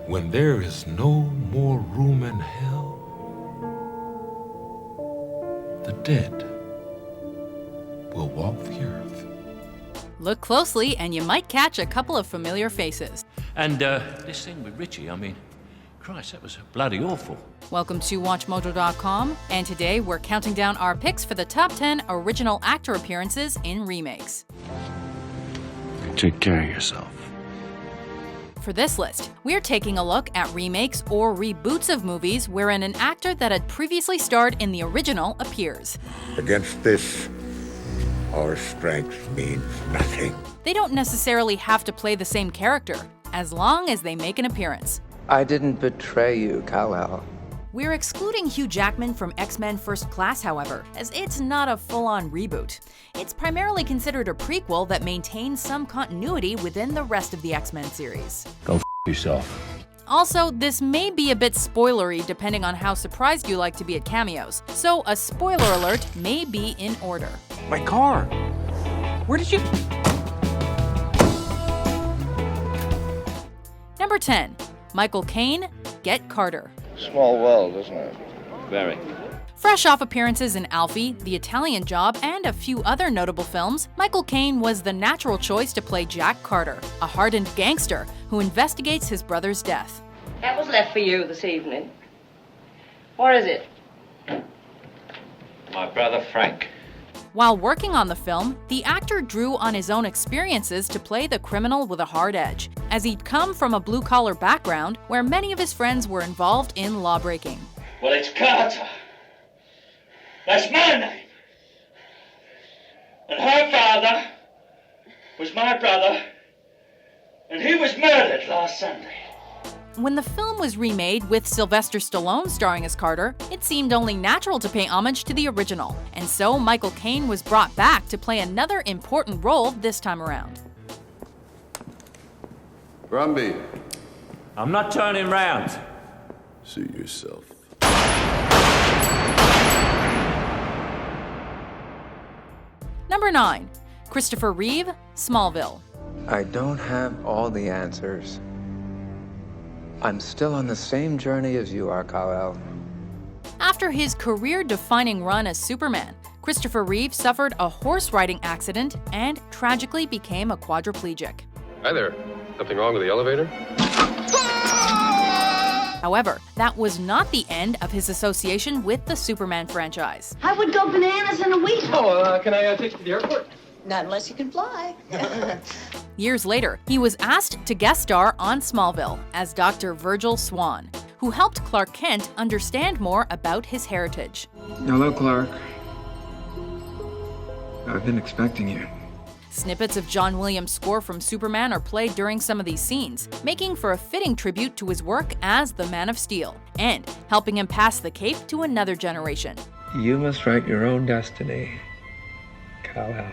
When there is no more room in hell, the dead will walk the earth. Look closely and you might catch a couple of familiar faces. And this thing with Richie, I mean, Christ, that was bloody awful. Welcome to WatchMojo.com, and today we're counting down our picks for the top 10 original actor appearances in remakes. Take care of yourself. For this list, we're taking a look at remakes or reboots of movies wherein an actor that had previously starred in the original appears. Against this, our strength means nothing. They don't necessarily have to play the same character, as long as they make an appearance. I didn't betray you, Kal-El. We're excluding Hugh Jackman from X-Men First Class, however, as it's not a full-on reboot. It's primarily considered a prequel that maintains some continuity within the rest of the X-Men series. Go f yourself. Also, this may be a bit spoilery depending on how surprised you like to be at cameos, so a spoiler alert may be in order. My car! Where did you... Number 10. Michael Caine, Get Carter. Small world, isn't it? Very. Fresh off appearances in Alfie, The Italian Job, and a few other notable films, Michael Caine was the natural choice to play Jack Carter, a hardened gangster who investigates his brother's death. That was left for you this evening. What is it? My brother Frank. While working on the film, the actor drew on his own experiences to play the criminal with a hard edge, as he'd come from a blue-collar background where many of his friends were involved in lawbreaking. Well, it's Carter. That's my name. And her father was my brother, and he was murdered last Sunday. When the film was remade with Sylvester Stallone starring as Carter, it seemed only natural to pay homage to the original, and so Michael Caine was brought back to play another important role this time around. Brumby. I'm not turning round. Suit yourself. Number 9. Christopher Reeve, Smallville. I don't have all the answers. I'm still on the same journey as you are, Kal-El. After his career-defining run as Superman, Christopher Reeve suffered a horse-riding accident and tragically became a quadriplegic. Hi there. Something wrong with the elevator? However, that was not the end of his association with the Superman franchise. I would go bananas in a week. Oh, can I take you to the airport? Not unless you can fly. Years later, he was asked to guest star on Smallville as Dr. Virgil Swan, who helped Clark Kent understand more about his heritage. Hello, Clark. I've been expecting you. Snippets of John Williams' score from Superman are played during some of these scenes, making for a fitting tribute to his work as the Man of Steel, and helping him pass the cape to another generation. You must write your own destiny, Kal-El.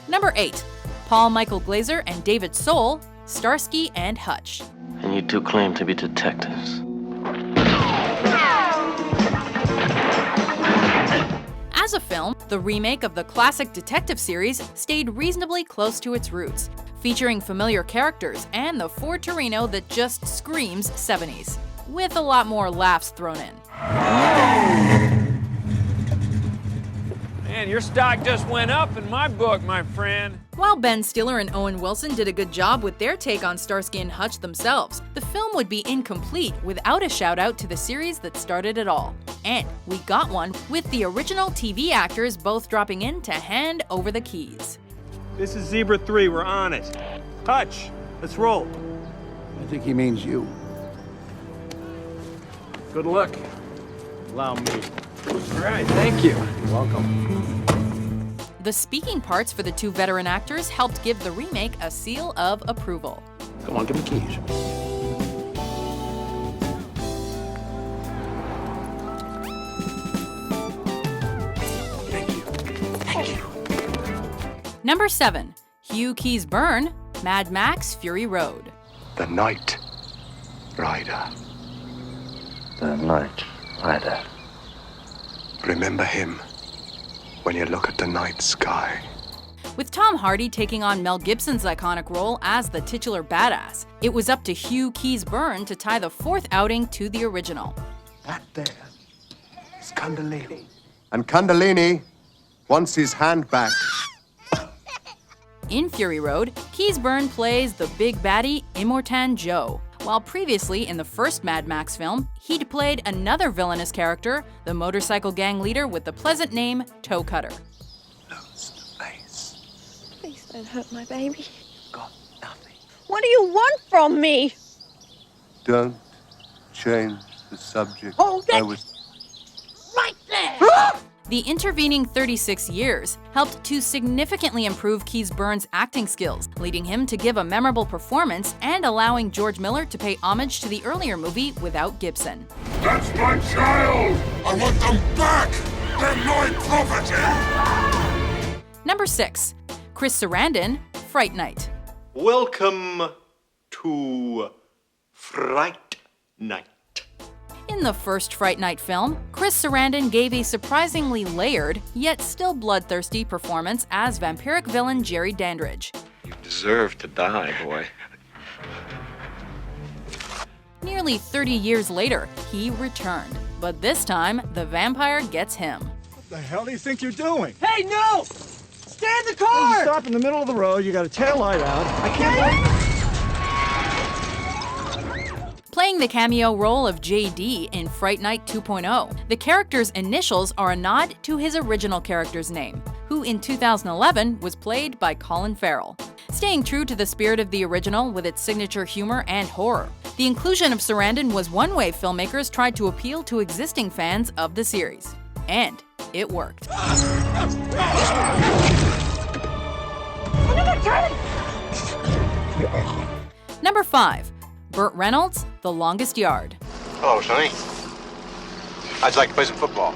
Number 8. Paul Michael Glaser and David Soul, Starsky and Hutch. And you two claim to be detectives. As a film, the remake of the classic detective series stayed reasonably close to its roots, featuring familiar characters and the Ford Torino that just screams 70s, with a lot more laughs thrown in. Man, your stock just went up in my book, my friend. While Ben Stiller and Owen Wilson did a good job with their take on Starsky and Hutch themselves, the film would be incomplete without a shout-out to the series that started it all. And we got one with the original TV actors both dropping in to hand over the keys. This is Zebra 3, we're on it. Hutch, let's roll. I think he means you. Good luck. Allow me. All right, thank you. You're welcome. The speaking parts for the two veteran actors helped give the remake a seal of approval. Come on, give me keys. Thank you. Number 7. Hugh Keays-Byrne, Mad Max Fury Road. The Night Rider. The Night Rider. Remember him when you look at the night sky. with Tom Hardy taking on Mel Gibson's iconic role as the titular badass. It was up to Hugh Keays-Byrne to tie the fourth outing to the original. That there is Kundalini. And Kundalini wants his hand back. In Fury Road, Keays-Byrne plays the big baddie Immortan Joe, while previously in the first Mad Max film, he'd played another villainous character, the motorcycle gang leader with the pleasant name Toe Cutter. Lose the face. Please don't hurt my baby. Got nothing. What do you want from me? Don't change the subject. Hold it! I was... Right there! The intervening 36 years helped to significantly improve Keays-Byrne's acting skills, leading him to give a memorable performance and allowing George Miller to pay homage to the earlier movie without Gibson. That's my child! I want them back! They're my property! Number 6. Chris Sarandon, Fright Night. Welcome to Fright Night. In the first Fright Night film, Chris Sarandon gave a surprisingly layered, yet still bloodthirsty performance as vampiric villain Jerry Dandridge. You deserve to die, boy. Nearly 30 years later, he returned, but this time, the vampire gets him. What the hell do you think you're doing? Hey, no! Stay in the car! Hey, you stop in the middle of the road, you got a tail light out. I can't... Playing the cameo role of JD in Fright Night 2.0, the character's initials are a nod to his original character's name, who in 2011 was played by Colin Farrell. Staying true to the spirit of the original with its signature humor and horror, the inclusion of Sarandon was one way filmmakers tried to appeal to existing fans of the series. And it worked. Number 5. Burt Reynolds, The Longest Yard. Hello, Sonny. I'd like to play some football.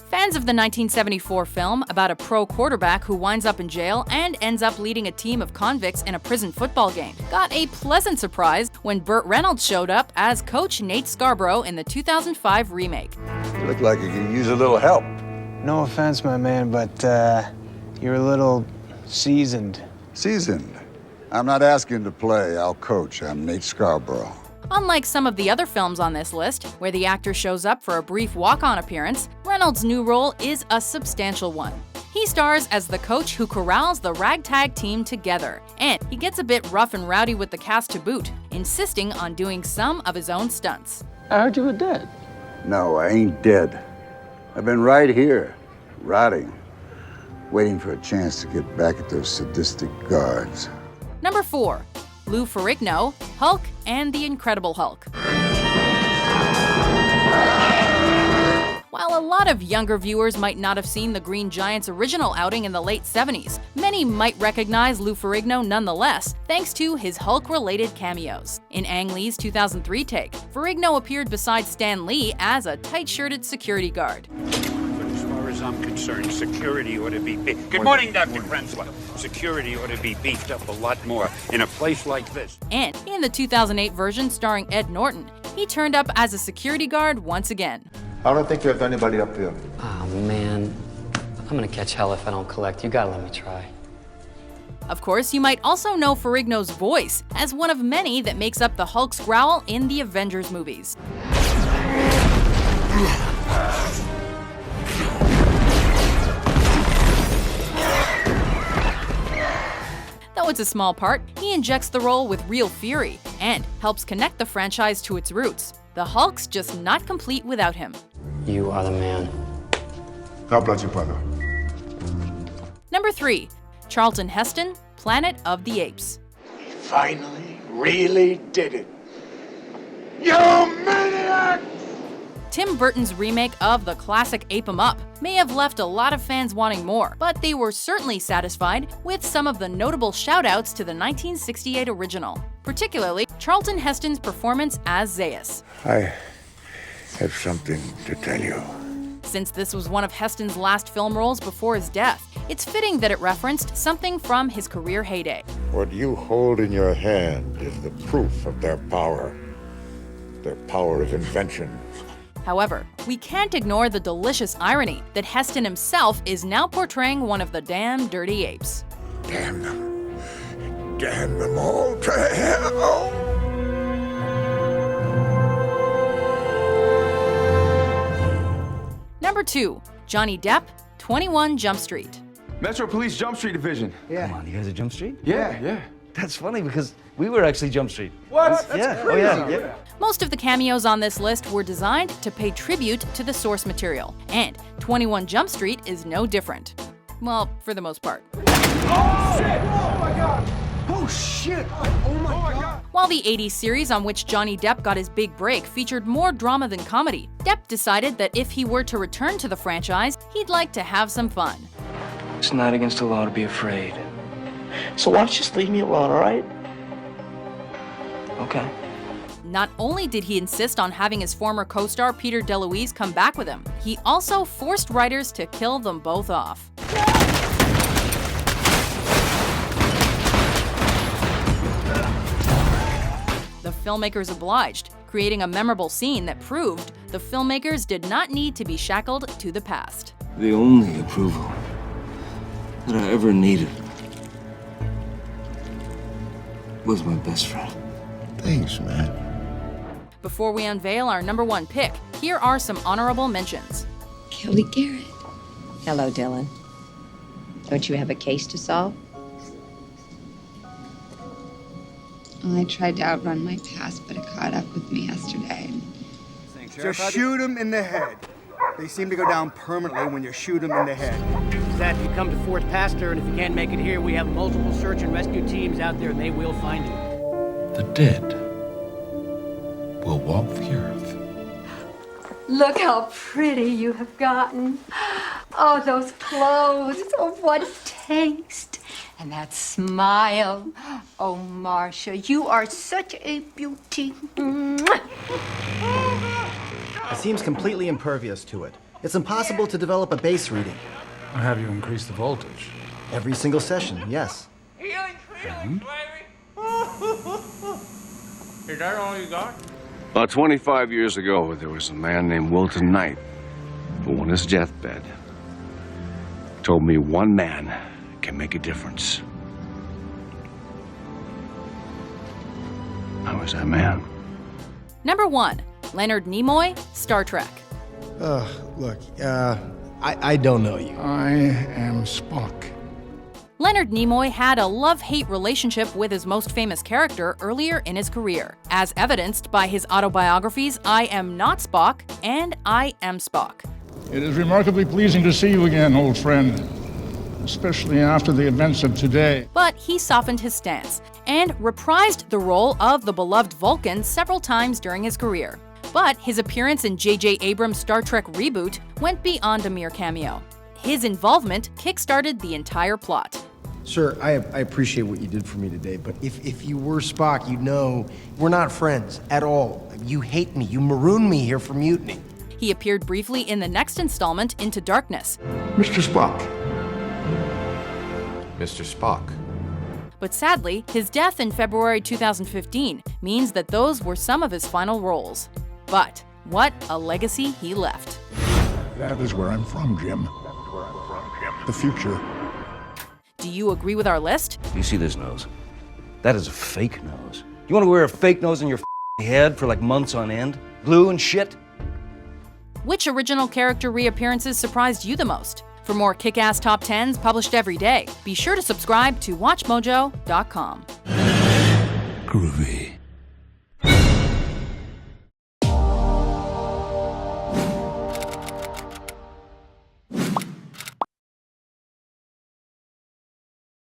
Fans of the 1974 film about a pro quarterback who winds up in jail and ends up leading a team of convicts in a prison football game got a pleasant surprise when Burt Reynolds showed up as Coach Nate Scarborough in the 2005 remake. You look like you could use a little help. No offense, my man, but you're a little seasoned. Seasoned? I'm not asking to play, I'll coach. I'm Nate Scarborough. Unlike some of the other films on this list, where the actor shows up for a brief walk-on appearance, Reynolds' new role is a substantial one. He stars as the coach who corrals the ragtag team together, and he gets a bit rough and rowdy with the cast to boot, insisting on doing some of his own stunts. I heard you were dead. No, I ain't dead. I've been right here, rotting, waiting for a chance to get back at those sadistic guards. Number 4. Lou Ferrigno, Hulk and the Incredible Hulk. While a lot of younger viewers might not have seen the Green Giant's original outing in the late 70s, many might recognize Lou Ferrigno nonetheless, thanks to his Hulk-related cameos. In Ang Lee's 2003 take, Ferrigno appeared beside Stan Lee as a tight-shirted security guard. As far as I'm concerned, security ought to be Good morning, Dr. Francois. Security ought to be beefed up a lot more in a place like this. And in the 2008 version starring Ed Norton, he turned up as a security guard once again. I don't think you have anybody up here. Oh, man. I'm gonna catch hell if I don't collect. You gotta let me try. Of course, you might also know Ferrigno's voice as one of many that makes up the Hulk's growl in the Avengers movies. Though it's a small part, he injects the role with real fury and helps connect the franchise to its roots. The Hulk's just not complete without him. You are the man. God bless you, brother. Number 3. Charlton Heston, Planet of the Apes. He finally really did it. You maniac! Tim Burton's remake of the classic Ape 'em Up may have left a lot of fans wanting more, but they were certainly satisfied with some of the notable shout-outs to the 1968 original, particularly Charlton Heston's performance as Zaius. I have something to tell you. Since this was one of Heston's last film roles before his death, it's fitting that it referenced something from his career heyday. What you hold in your hand is the proof of their power of invention. However, we can't ignore the delicious irony that Heston himself is now portraying one of the damn dirty apes. Damn them. Damn them all to hell. Number 2. Johnny Depp, 21 Jump Street. Metro Police Jump Street Division. Yeah. Come on, you guys are Jump Street? Yeah. That's funny because we were actually Jump Street. What? That's crazy. Oh, yeah. Most of the cameos on this list were designed to pay tribute to the source material, and 21 Jump Street is no different. Well, for the most part. Oh, shit! Oh, my God! Oh, shit! Oh, my God! While the 80s series on which Johnny Depp got his big break featured more drama than comedy, Depp decided that if he were to return to the franchise, he'd like to have some fun. It's not against the law to be afraid. So why don't you just leave me alone, all right? Okay. Not only did he insist on having his former co-star Peter DeLuise come back with him, he also forced writers to kill them both off. The filmmakers obliged, creating a memorable scene that proved the filmmakers did not need to be shackled to the past. The only approval that I ever needed was my best friend. Thanks, man. Before we unveil our number 1 pick, here are some honorable mentions. Kelly Garrett. Hello, Dylan. Don't you have a case to solve? Well, I tried to outrun my past, but it caught up with me yesterday. Just shoot him in the head. They seem to go down permanently when you shoot them in the head. That if you come to Fort Pastor, and if you can't make it here, we have multiple search and rescue teams out there, and they will find you. The dead will walk the earth. Look how pretty you have gotten. Oh, those clothes. Oh, what taste. And that smile. Oh, Marcia, you are such a beauty. It seems completely impervious to it. It's impossible to develop a bass reading. I'll have you increase the voltage. Every single session, yes. And? Is that all you got? About 25 years ago, there was a man named Wilton Knight who, on his deathbed, told me one man can make a difference. I was that man. Number 1. Leonard Nimoy, Star Trek. Look, I don't know you. I am Spock. Leonard Nimoy had a love-hate relationship with his most famous character earlier in his career, as evidenced by his autobiographies I Am Not Spock and I Am Spock. It is remarkably pleasing to see you again, old friend. Especially after the events of today. But he softened his stance and reprised the role of the beloved Vulcan several times during his career. But his appearance in J.J. Abrams' Star Trek reboot went beyond a mere cameo. His involvement kick-started the entire plot. Sir, I appreciate what you did for me today, but if you were Spock, you'd know we're not friends at all. You hate me. You maroon me here for mutiny. He appeared briefly in the next installment, Into Darkness. Mr. Spock. Mr. Spock. But sadly, his death in February 2015 means that those were some of his final roles. But what a legacy he left. That is where I'm from, Jim. The future. Do you agree with our list? You see this nose? That is a fake nose. You want to wear a fake nose in your head for like months on end? Glue and shit? Which original character reappearances surprised you the most? For more kick-ass top 10s published every day, be sure to subscribe to WatchMojo.com. Groovy.